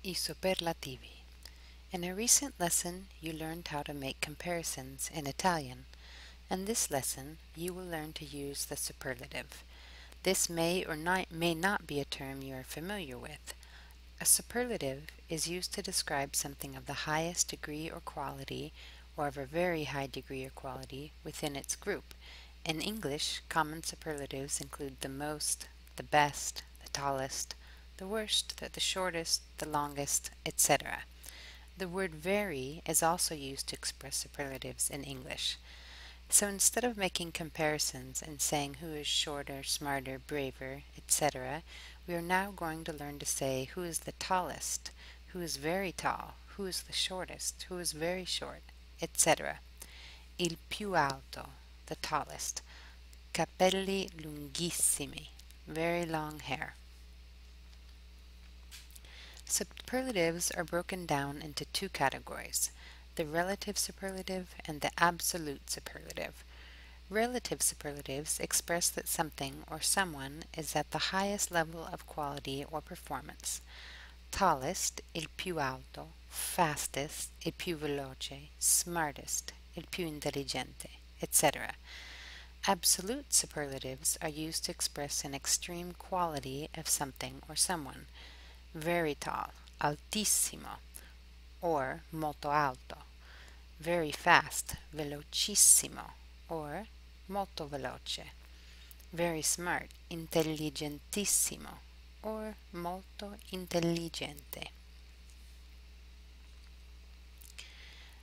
I superlativi. In a recent lesson, you learned how to make comparisons in Italian. In this lesson, you will learn to use the superlative. This may or may not be a term you are familiar with. A superlative is used to describe something of the highest degree or quality, or of a very high degree or quality, within its group. In English, common superlatives include the most, the best, the tallest, the worst, the shortest, the longest, etc. The word very is also used to express superlatives in English. So instead of making comparisons and saying who is shorter, smarter, braver, etc., we are now going to learn to say who is the tallest, who is very tall, who is the shortest, who is very short, etc. Il più alto, the tallest. Capelli lunghissimi, very long hair. Superlatives are broken down into two categories, the relative superlative and the absolute superlative. Relative superlatives express that something or someone is at the highest level of quality or performance. Tallest, il più alto, fastest, il più veloce, smartest, il più intelligente, etc. Absolute superlatives are used to express an extreme quality of something or someone. Very tall, altissimo, or molto alto. Very fast, velocissimo, or molto veloce. Very smart, intelligentissimo, or molto intelligente.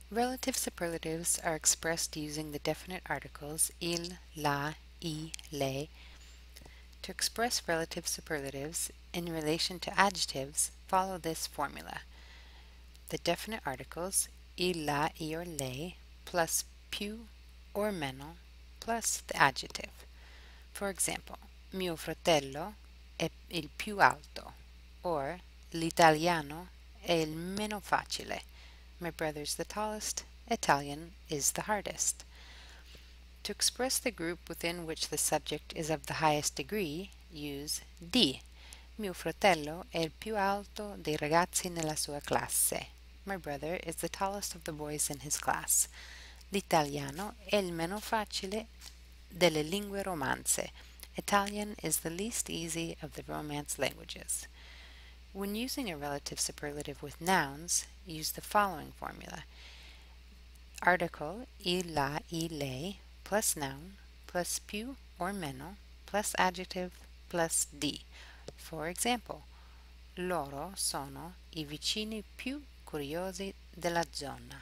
Relative superlatives are expressed using the definite articles il, la, I, le. To express relative superlatives in relation to adjectives, follow this formula. The definite articles il, la, I, or le plus più or meno plus the adjective. For example, mio fratello è il più alto, or l'italiano è il meno facile. My brother's the tallest, Italian is the hardest. To express the group within which the subject is of the highest degree, use di. Mio fratello è il più alto dei ragazzi nella sua classe. My brother is the tallest of the boys in his class. L'italiano è il meno facile delle lingue romanze. Italian is the least easy of the Romance languages. When using a relative superlative with nouns, use the following formula. Article il, la, I, lei plus noun plus più or meno plus adjective plus di. For example, loro sono I vicini più curiosi della zona.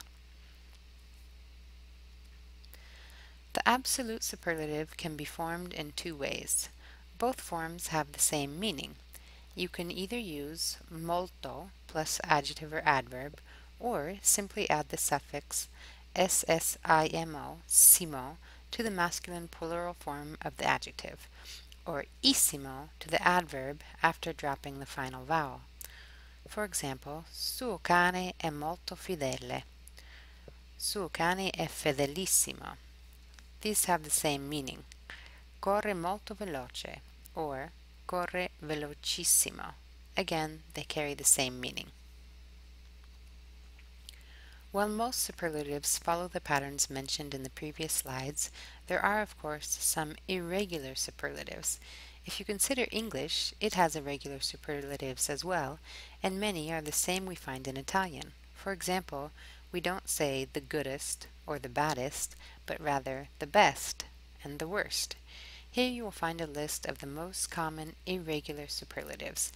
The absolute superlative can be formed in two ways. Both forms have the same meaning. You can either use molto plus adjective or adverb, or simply add the suffix ssimo, simo, to the masculine plural form of the adjective, or issimo to the adverb after dropping the final vowel. For example, suo cane è molto fedele. Suo cane è fedelissimo. These have the same meaning. Corre molto veloce, or corre velocissimo. Again, they carry the same meaning. While most superlatives follow the patterns mentioned in the previous slides, there are, of course, some irregular superlatives. If you consider English, it has irregular superlatives as well, and many are the same we find in Italian. For example, we don't say the goodest or the baddest, but rather the best and the worst. Here you will find a list of the most common irregular superlatives.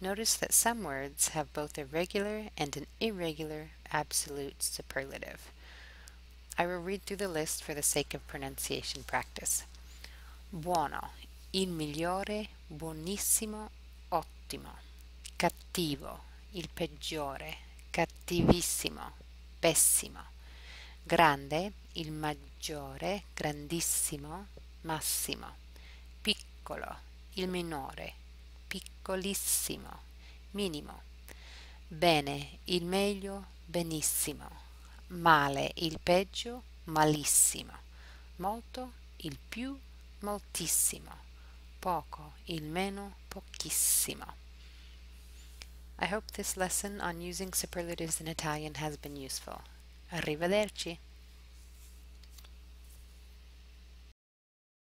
Notice that some words have both a regular and an irregular absolute superlative. I will read through the list for the sake of pronunciation practice. Buono, il migliore, buonissimo, ottimo. Cattivo, il peggiore, cattivissimo, pessimo. Grande, il maggiore, grandissimo, massimo. Piccolo, il minore, piccolissimo, minimo. Bene, il meglio, benissimo. Male, il peggio, malissimo. Molto, il più, moltissimo. Poco, il meno, pochissimo. I hope this lesson on using superlatives in Italian has been useful. Arrivederci!